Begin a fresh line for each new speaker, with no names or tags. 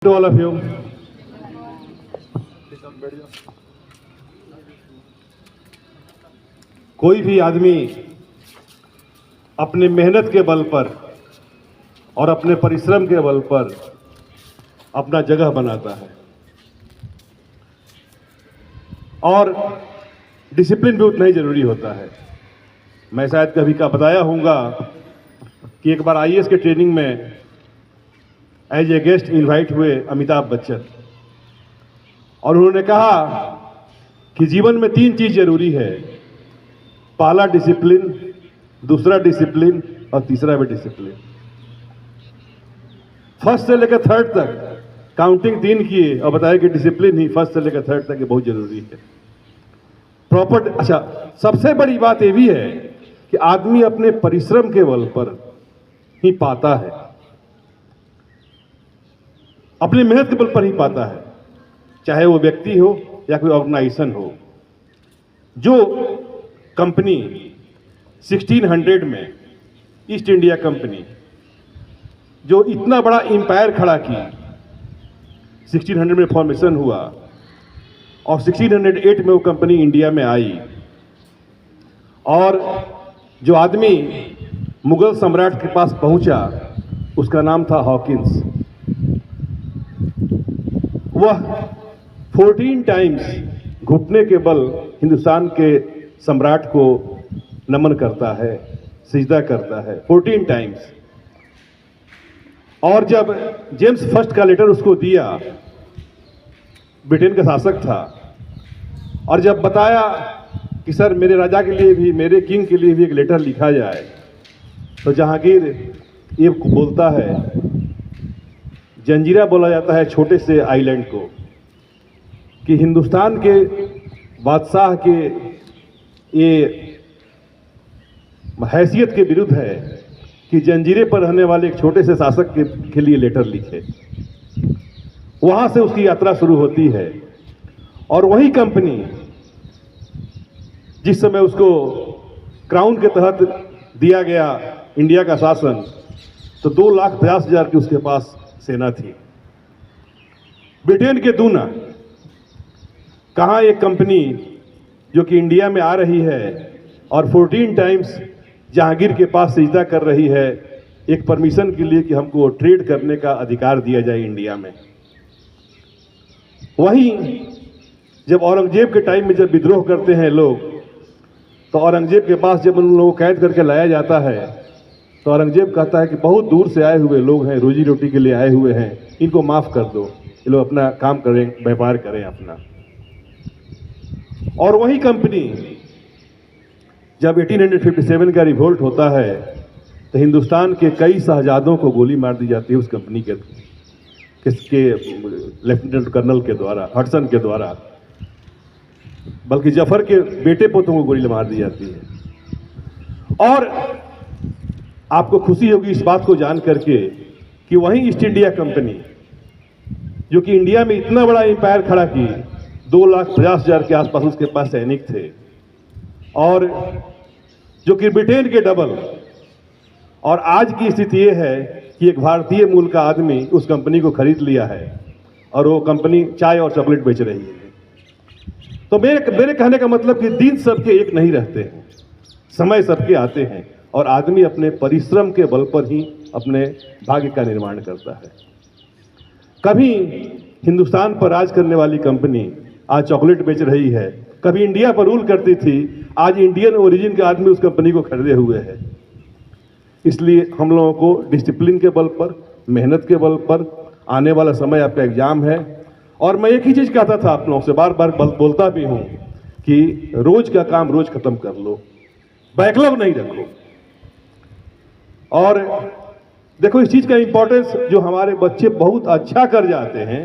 To all of you. कोई भी आदमी अपने मेहनत के बल पर और अपने परिश्रम के बल पर अपना जगह बनाता है और डिसिप्लिन भी उतना ही जरूरी होता है। मैं शायद कभी का बताया होऊंगा कि एक बार आईएएस के ट्रेनिंग में एज ए गेस्ट इनवाइट हुए अमिताभ बच्चन और उन्होंने कहा कि जीवन में 3 चीज जरूरी है। पहला डिसिप्लिन, दूसरा डिसिप्लिन और तीसरा भी डिसिप्लिन। फर्स्ट से लेकर थर्ड तक काउंटिंग 3 किए और बताया कि डिसिप्लिन ही फर्स्ट से लेकर थर्ड तक बहुत जरूरी है। प्रॉपर अच्छा, सबसे बड़ी बात ये भी है कि आदमी अपने परिश्रम के बल पर ही पाता है, अपनी मेहनत के बल पर ही पाता है, चाहे वो व्यक्ति हो या कोई ऑर्गेनाइजेशन हो। जो कंपनी 1600 में ईस्ट इंडिया कंपनी जो इतना बड़ा एम्पायर खड़ा की, 1600 में फॉर्मेशन हुआ और 1608 में वो कंपनी इंडिया में आई और जो आदमी मुगल सम्राट के पास पहुंचा उसका नाम था हॉकिंस। वह 14 टाइम्स घुटने के बल हिंदुस्तान के सम्राट को नमन करता है, सिजदा करता है 14 टाइम्स। और जब जेम्स फर्स्ट का लेटर उसको दिया, ब्रिटेन का शासक था, और जब बताया कि सर मेरे राजा के लिए भी, मेरे किंग के लिए भी एक लेटर लिखा जाए, तो जहांगीर ये बोलता है, जंजीरा बोला जाता है छोटे से आइलैंड को, कि हिंदुस्तान के बादशाह के ये हैसियत के विरुद्ध है कि जंजीरे पर रहने वाले एक छोटे से शासक के लिए लेटर लिखे। वहां से उसकी यात्रा शुरू होती है और वही कंपनी जिस समय उसको क्राउन के तहत दिया गया इंडिया का शासन, तो 2,50,000 की उसके पास सेना थी। ब्रिटेन के दूना कहाँ एक कंपनी जो कि इंडिया में आ रही है और 14 टाइम्स जहांगीर के पास सिजदा कर रही है एक परमिशन के लिए कि हमको ट्रेड करने का अधिकार दिया जाए इंडिया में। वहीं जब औरंगजेब के टाइम में जब विद्रोह करते हैं लोग, तो औरंगजेब के पास जब उन लोगों को कैद करके लाया जाता है, तो औरंगजेब कहता है कि बहुत दूर से आए हुए लोग हैं, रोजी रोटी के लिए आए हुए हैं, इनको माफ कर दो, ये लोग अपना काम करें, व्यापार करें अपना। और वही कंपनी जब 1857 का रिवोल्ट होता है, तो हिंदुस्तान के कई शहजादों को गोली मार दी जाती है उस कंपनी के लेफ्टिनेंट कर्नल के द्वारा, हडसन के द्वारा, बल्कि जफर के बेटे पोतों को गोली मार दी जाती है। और आपको खुशी होगी इस बात को जान करके कि वहीं ईस्ट इंडिया कंपनी जो कि इंडिया में इतना बड़ा एम्पायर खड़ा की, 2,50,000 के आसपास उसके पास सैनिक थे, और जो कि ब्रिटेन के डबल। और आज की स्थिति ये है कि एक भारतीय मूल का आदमी उस कंपनी को खरीद लिया है और वो कंपनी चाय और चॉकलेट बेच रही है। तो मेरे कहने का मतलब कि दिन सबके एक नहीं रहते हैं, समय सबके आते हैं और आदमी अपने परिश्रम के बल पर ही अपने भाग्य का निर्माण करता है। कभी हिंदुस्तान पर राज करने वाली कंपनी आज चॉकलेट बेच रही है, कभी इंडिया पर रूल करती थी, आज इंडियन ओरिजिन के आदमी उस कंपनी को खरीदे हुए हैं। इसलिए हम लोगों को डिसिप्लिन के बल पर, मेहनत के बल पर, आने वाला समय आपका एग्जाम है। और मैं एक ही चीज़ कहता था आप लोगों से, बार बार बोलता भी हूँ कि रोज का काम रोज खत्म कर लो, बैकलॉग नहीं रखो। और देखो इस चीज़ का इंपॉर्टेंस जो हमारे बच्चे बहुत अच्छा कर जाते हैं